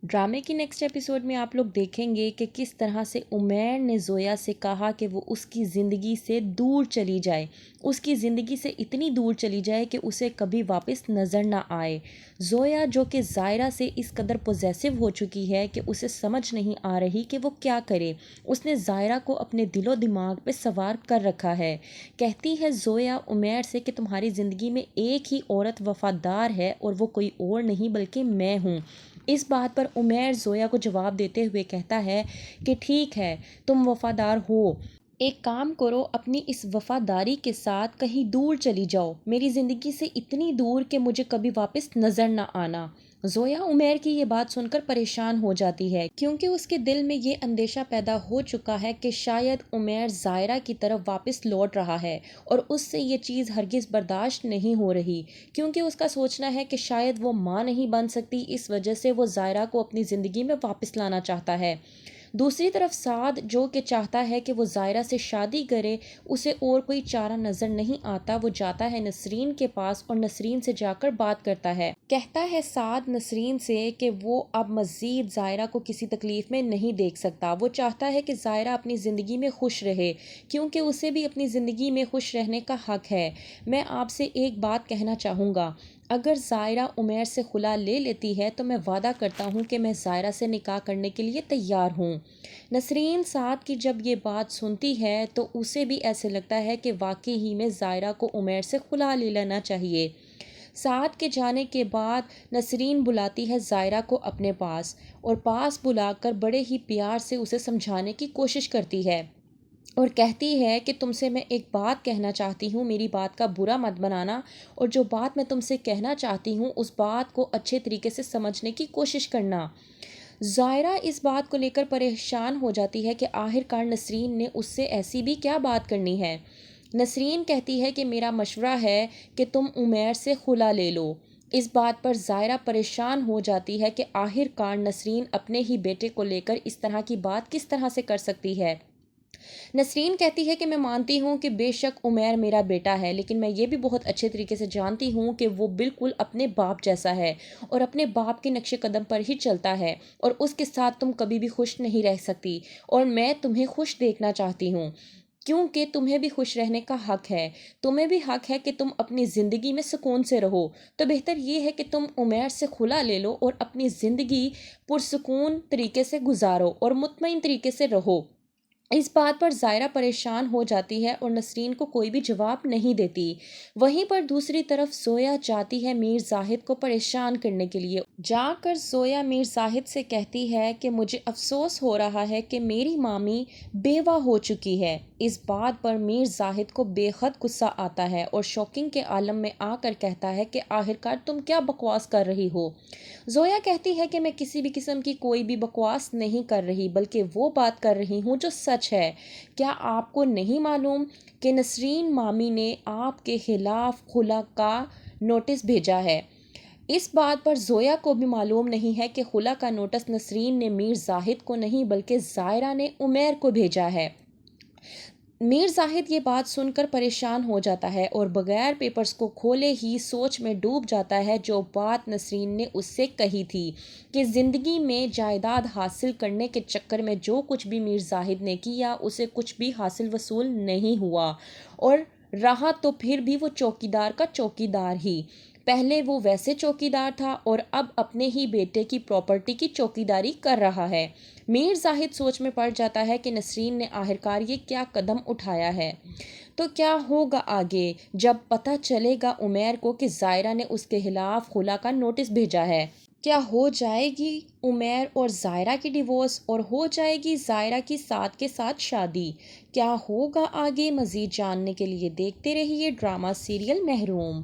ڈرامے کی next episode میں آپ لوگ دیکھیں گے کہ کس طرح سے عمیر نے زویا سے کہا کہ وہ اس کی زندگی سے دور چلی جائے، اس کی زندگی سے اتنی دور چلی جائے کہ اسے کبھی واپس نظر نہ آئے۔ زویا جو کہ زائرہ سے اس قدر پوزیسو ہو چکی ہے کہ اسے سمجھ نہیں آ رہی کہ وہ کیا کرے۔ اس نے زائرہ کو اپنے دل و دماغ پہ سوار کر رکھا ہے۔ کہتی ہے زویا عمیر سے کہ تمہاری زندگی میں ایک ہی عورت وفادار ہے اور وہ کوئی اور نہیں بلکہ میں ہوں۔ اس بات پر عمیر زویا کو جواب دیتے ہوئے کہتا ہے کہ ٹھیک ہے، تم وفادار ہو، ایک کام کرو، اپنی اس وفاداری کے ساتھ کہیں دور چلی جاؤ، میری زندگی سے اتنی دور کہ مجھے کبھی واپس نظر نہ آنا۔ زویا عمیر کی یہ بات سن کر پریشان ہو جاتی ہے کیونکہ اس کے دل میں یہ اندیشہ پیدا ہو چکا ہے کہ شاید عمیر زائرہ کی طرف واپس لوٹ رہا ہے اور اس سے یہ چیز ہرگز برداشت نہیں ہو رہی، کیونکہ اس کا سوچنا ہے کہ شاید وہ ماں نہیں بن سکتی، اس وجہ سے وہ زائرہ کو اپنی زندگی میں واپس لانا چاہتا ہے۔ دوسری طرف سعد جو کہ چاہتا ہے کہ وہ زائرہ سے شادی کرے، اسے اور کوئی چارہ نظر نہیں آتا، وہ جاتا ہے نسرین کے پاس اور نسرین سے جا کر بات کرتا ہے۔ کہتا ہے سعد نسرین سے کہ وہ اب مزید زائرہ کو کسی تکلیف میں نہیں دیکھ سکتا، وہ چاہتا ہے کہ زائرہ اپنی زندگی میں خوش رہے کیونکہ اسے بھی اپنی زندگی میں خوش رہنے کا حق ہے۔ میں آپ سے ایک بات کہنا چاہوں گا، اگر زائرہ عمیر سے خلا لے لیتی ہے تو میں وعدہ کرتا ہوں کہ میں زائرہ سے نکاح کرنے کے لیے تیار ہوں۔ نسرین سعد کی جب یہ بات سنتی ہے تو اسے بھی ایسے لگتا ہے کہ واقعی ہی میں زائرہ کو عمیر سے خلا لے لینا چاہیے۔ سعد کے جانے کے بعد نسرین بلاتی ہے زائرہ کو اپنے پاس اور پاس بلا کر بڑے ہی پیار سے اسے سمجھانے کی کوشش کرتی ہے اور کہتی ہے کہ تم سے میں ایک بات کہنا چاہتی ہوں، میری بات کا برا مت بنانا، اور جو بات میں تم سے کہنا چاہتی ہوں اس بات کو اچھے طریقے سے سمجھنے کی کوشش کرنا۔ زائرہ اس بات کو لے کر پریشان ہو جاتی ہے کہ آخر کار نسرین نے اس سے ایسی بھی کیا بات کرنی ہے۔ نسرین کہتی ہے کہ میرا مشورہ ہے کہ تم عمیر سے خلا لے لو۔ اس بات پر زائرہ پریشان ہو جاتی ہے کہ آخر کار نسرین اپنے ہی بیٹے کو لے کر اس طرح کی بات کس طرح سے کر سکتی ہے۔ نسرین کہتی ہے کہ میں مانتی ہوں کہ بے شک عمیر میرا بیٹا ہے، لیکن میں یہ بھی بہت اچھے طریقے سے جانتی ہوں کہ وہ بالکل اپنے باپ جیسا ہے اور اپنے باپ کے نقش قدم پر ہی چلتا ہے اور اس کے ساتھ تم کبھی بھی خوش نہیں رہ سکتی، اور میں تمہیں خوش دیکھنا چاہتی ہوں کیونکہ تمہیں بھی خوش رہنے کا حق ہے، تمہیں بھی حق ہے کہ تم اپنی زندگی میں سکون سے رہو، تو بہتر یہ ہے کہ تم عمیر سے خلا لے لو اور اپنی زندگی پرسکون طریقے سے گزارو اور مطمئن طریقے سے رہو۔ اس بات پر زائرہ پریشان ہو جاتی ہے اور نسرین کو کوئی بھی جواب نہیں دیتی۔ وہیں پر دوسری طرف زویا جاتی ہے میر زاہد کو پریشان کرنے کے لیے۔ جا کر زویا میر زاہد سے کہتی ہے کہ مجھے افسوس ہو رہا ہے کہ میری مامی بیوہ ہو چکی ہے۔ اس بات پر میر زاہد کو بے حد غصہ آتا ہے اور شوکنگ کے عالم میں آ کر کہتا ہے کہ آخرکار تم کیا بکواس کر رہی ہو۔ زویا کہتی ہے کہ میں کسی بھی قسم کی کوئی بھی بکواس نہیں کر رہی بلکہ وہ بات کر رہی ہوں جو سچ ہے۔ کیا آپ کو نہیں معلوم کہ نسرین مامی نے آپ کے خلاف خلا کا نوٹس بھیجا ہے؟ اس بات پر زویا کو بھی معلوم نہیں ہے کہ خلا کا نوٹس نسرین نے میر زاہد کو نہیں بلکہ زائرہ نے عمیر کو بھیجا ہے۔ میر زاہد یہ بات سن کر پریشان ہو جاتا ہے اور بغیر پیپرز کو کھولے ہی سوچ میں ڈوب جاتا ہے جو بات نسرین نے اس سے کہی تھی کہ زندگی میں جائیداد حاصل کرنے کے چکر میں جو کچھ بھی میر زاہد نے کیا اسے کچھ بھی حاصل وصول نہیں ہوا اور رہا تو پھر بھی وہ چوکیدار کا چوکیدار ہی۔ پہلے وہ ویسے چوکیدار تھا اور اب اپنے ہی بیٹے کی پراپرٹی کی چوکیداری کر رہا ہے۔ میر زاہد سوچ میں پڑ جاتا ہے کہ نسرین نے آخرکار یہ کیا قدم اٹھایا ہے، تو کیا ہوگا آگے جب پتہ چلے گا عمیر کو کہ زائرہ نے اس کے خلاف خلا کا نوٹس بھیجا ہے۔ کیا ہو جائے گی عمیر اور زائرہ کی ڈیورس اور ہو جائے گی زائرہ کی سعد کے ساتھ شادی؟ کیا ہوگا آگے مزید جاننے کے لیے دیکھتے رہیے ڈرامہ سیریل محروم۔